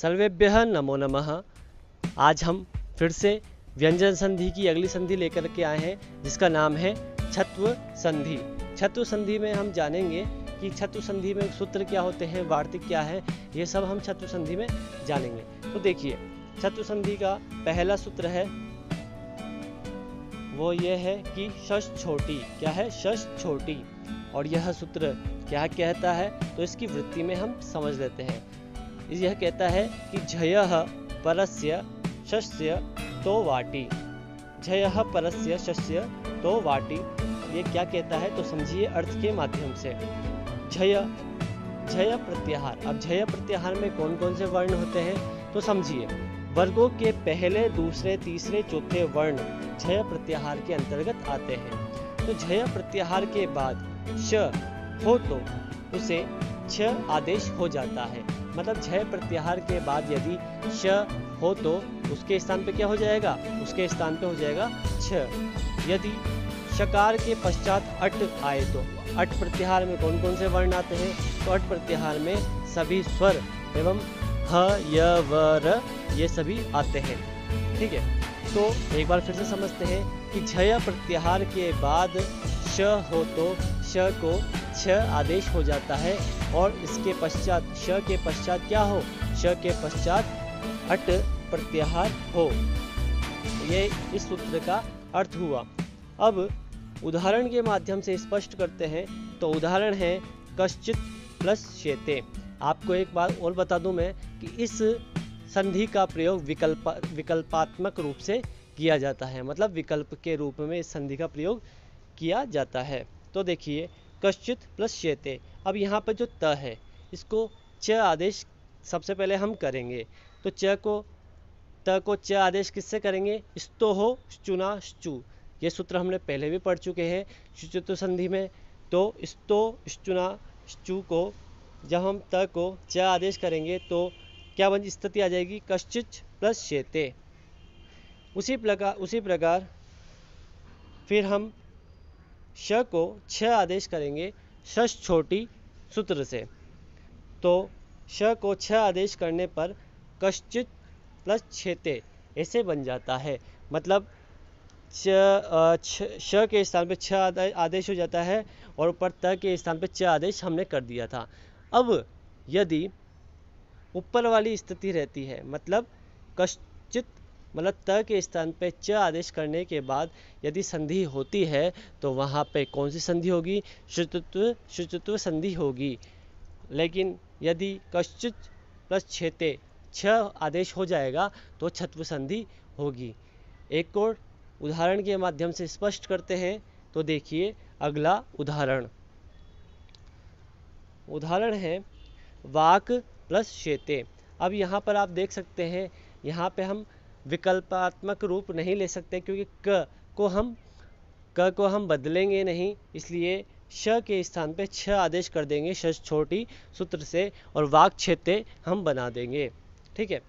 सर्वेभ्यः नमो नमः। आज हम फिर से व्यंजन संधि की अगली संधि लेकर के आए हैं जिसका नाम है छत्व संधि। छत्व संधि में हम जानेंगे कि छत्व संधि में सूत्र क्या होते हैं, वार्तिक क्या है, ये सब हम छत्व संधि में जानेंगे। तो देखिए, छत्व संधि का पहला सूत्र है वो ये है कि शश छोटी। क्या है? शश छोटी। और यह सूत्र क्या कहता है तो इसकी वृत्ति में हम समझ लेते हैं। यह कहता है कि झयः परस्य शस्य तो वाटी। झयः परस्य शस्य तो वाटी, ये क्या कहता है तो समझिए अर्थ के माध्यम से। झय प्रत्याहार। अब झय प्रत्याहार में कौन कौन से वर्ण होते हैं तो समझिए। वर्गों के पहले, दूसरे, तीसरे, चौथे वर्ण झय प्रत्याहार के अंतर्गत आते हैं। तो झय प्रत्याहार के बाद श हो तो उसे छ आदेश हो जाता है। मतलब झय प्रत्याहार के बाद यदि श हो तो उसके स्थान पे क्या हो जाएगा? उसके स्थान पे हो जाएगा छ। यदि शकार के पश्चात अट आए तो अट प्रत्याहार में कौन कौन से वर्ण आते हैं तो अट प्रत्याहार में सभी स्वर एवं ह य व र ये सभी आते हैं। ठीक है, तो एक बार फिर से समझते हैं कि झय प्रत्याहार के बाद श हो तो श को छ आदेश हो जाता है और इसके पश्चात श के पश्चात क्या हो? श के पश्चात अट प्रत्याहार हो। ये इस सूत्र का अर्थ हुआ। अब उदाहरण के माध्यम से स्पष्ट करते हैं। तो उदाहरण है कश्चित प्लस शेते। आपको एक बात और बता दूं मैं कि इस संधि का प्रयोग विकल्पात्मक रूप से किया जाता है। मतलब विकल्प के रूप में इस संधि का प्रयोग किया जाता है। तो देखिए, कश्चित प्लस शेते। अब यहाँ पर जो त है इसको च आदेश सबसे पहले हम करेंगे। तो त को च आदेश किससे करेंगे? स्तो हो चुना चु। ये सूत्र हमने पहले भी पढ़ चुके हैं शुचित्व संधि में। तो स्तो चुना चु को जब हम त को च आदेश करेंगे तो क्या स्थिति आ जाएगी? कश्चित प्लस शेते। उसी प्रकार फिर हम श को छ आदेश करेंगे शश छोटी सूत्र से। तो श को छ आदेश करने पर कश्चित प्लस छेते ऐसे बन जाता है। मतलब श के स्थान पे छ आदेश हो जाता है और ऊपर त के स्थान पे च आदेश हमने कर दिया था। अब यदि ऊपर वाली स्थिति रहती है, मतलब कश्चित मतलब त के स्थान पे च आदेश करने के बाद यदि संधि होती है तो वहाँ पे कौन सी संधि होगी? शुचित्व संधि होगी। लेकिन यदि कश्चित प्लस छेते छ आदेश हो जाएगा तो छत्व संधि होगी। एक और उदाहरण के माध्यम से स्पष्ट करते हैं। तो देखिए अगला उदाहरण है वाक प्लस शेते। अब यहाँ पर आप देख सकते हैं, यहाँ पे हम विकल्पात्मक रूप नहीं ले सकते क्योंकि क को हम बदलेंगे नहीं, इसलिए श के स्थान पे छ आदेश कर देंगे शश छोटी सूत्र से और वाक छेते हम बना देंगे। ठीक है,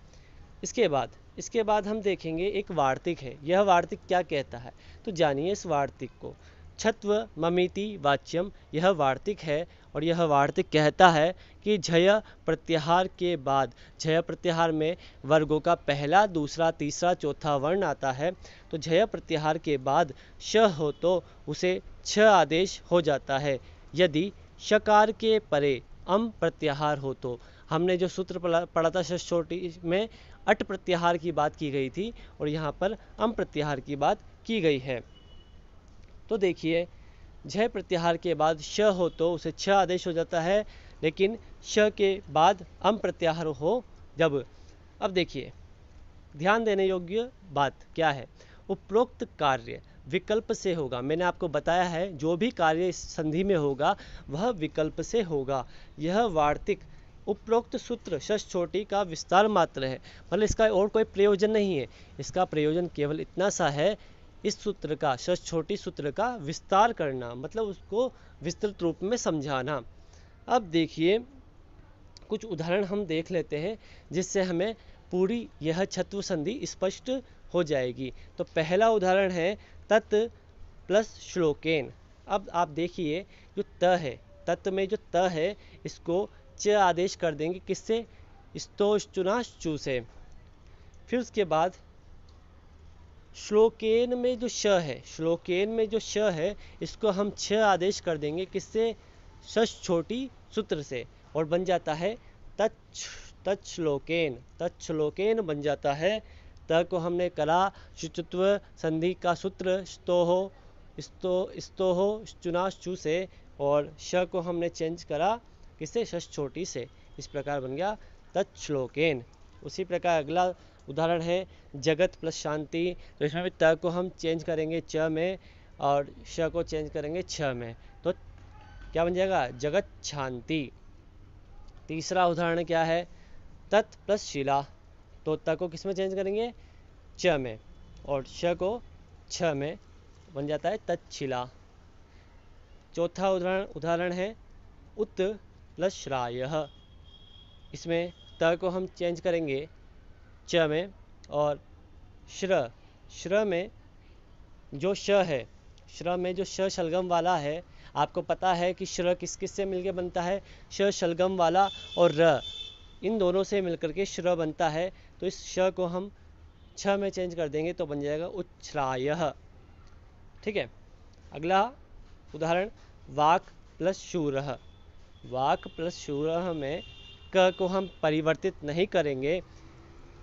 इसके बाद हम देखेंगे एक वार्तिक है। यह वार्तिक क्या कहता है तो जानिए इस वार्तिक को। छत्व ममिति वाच्यम, यह वार्तिक है और यह वार्तिक कहता है कि झय प्रत्याहार के बाद, झय प्रत्याहार में वर्गों का पहला, दूसरा, तीसरा, चौथा वर्ण आता है। तो झय प्रत्याहार के बाद श हो तो उसे छ आदेश हो जाता है। यदि शकार के परे अम प्रत्याहार हो तो, हमने जो सूत्र पढ़ा था शश छोटी में अट प्रत्याहार की बात की गई थी और यहाँ पर अम प्रत्याहार की बात की गई है। तो देखिए, झय प्रत्याहार के बाद श हो तो उसे छ आदेश हो जाता है, लेकिन श के बाद अम प्रत्याहार हो जब। अब देखिए, ध्यान देने योग्य बात क्या है? उपरोक्त कार्य विकल्प से होगा। मैंने आपको बताया है जो भी कार्य इस संधि में होगा वह विकल्प से होगा। यह वार्तिक उपरोक्त सूत्र शश छोटी का विस्तार मात्र है। मतलब इसका और कोई प्रयोजन नहीं है। इसका प्रयोजन केवल इतना सा है, इस सूत्र का, शश छोटी सूत्र का विस्तार करना, मतलब उसको विस्तृत रूप में समझाना। अब देखिए, कुछ उदाहरण हम देख लेते हैं जिससे हमें पूरी यह छत्व संधि स्पष्ट हो जाएगी। तो पहला उदाहरण है तत् प्लस श्लोकेन। अब आप देखिए, जो त है, तत् में जो त है इसको च आदेश कर देंगे किससे? स्तो श्चुना श्चू से। फिर उसके बाद श्लोकेन में जो श है, श्लोकेन में जो श है, इसको हम छ आदेश कर देंगे, किससे? षष् छोटी सूत्र से, और बन जाता है तच्छ्लोकेन। तच्छ्लोकेन बन जाता है। त को हमने करा शुचित्व संधि का सूत्र स्तोहो स्तोहो श्चुनाश्चू से, और श को हमने चेंज करा किससे? षष् छोटी से। इस प्रकार बन गया तच्छ्लोकेन। उसी प्रकार अगला उदाहरण है जगत प्लस शांति। तो इसमें भी त को हम चेंज करेंगे च में और श को चेंज करेंगे छ में, तो क्या बन जाएगा? जगत शांति। तीसरा उदाहरण क्या है? तत् प्लस शिला। तो त को किस में चेंज करेंगे? च में, और श को छ में, बन जाता है तत्शिला। चौथा उदाहरण है उत प्लस श्रायः। इसमें त को हम चेंज करेंगे च में, और श्र में जो श है, श्र में जो श शलगम वाला है, आपको पता है कि श्र किस किस से मिलकर बनता है? श शलगम वाला और र, इन दोनों से मिलकर के श्र बनता है। तो इस श को हम छ में चेंज कर देंगे तो बन जाएगा उच्छ्रायः। ठीक है। अगला उदाहरण वाक प्लस शूरः। वाक प्लस शूरः में क को हम परिवर्तित नहीं करेंगे,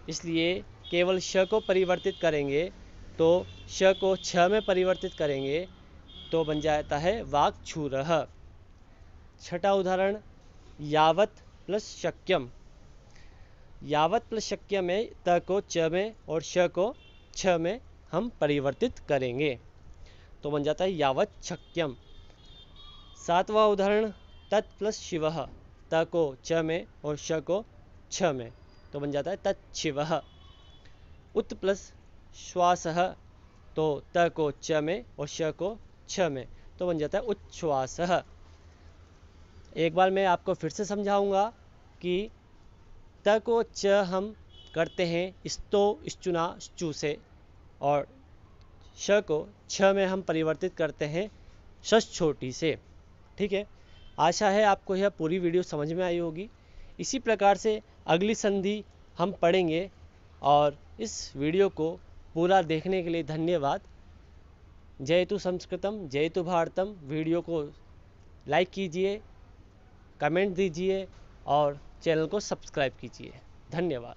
इसलिए केवल श को परिवर्तित करेंगे। तो श को छ में परिवर्तित करेंगे तो बन जाता है वाक्छूरः। छठा उदाहरण यावत प्लस शक्यम। यावत प्लस शक्य में त को च में और श को छ में हम परिवर्तित करेंगे तो बन जाता है यावत शक्यम। सातवां उदाहरण तत् प्लस शिवः। त को च में और श को छ में, तो बन जाता है तच्छिवः। उत प्लस श्वासः। तो त को च में और श को छ में, तो बन जाता है उच्छ्वासः। एक बार मैं आपको फिर से समझाऊंगा कि त को च हम करते हैं स्तो श्चुना श्चू से, और श को छ में हम परिवर्तित करते हैं षष् छोटी से। ठीक है। आशा है आपको यह पूरी वीडियो समझ में आई होगी। इसी प्रकार से अगली संधि हम पढ़ेंगे, और इस वीडियो को पूरा देखने के लिए धन्यवाद। जयतु संस्कृतम जयतु भारतम। वीडियो को लाइक कीजिए, कमेंट दीजिए और चैनल को सब्सक्राइब कीजिए। धन्यवाद।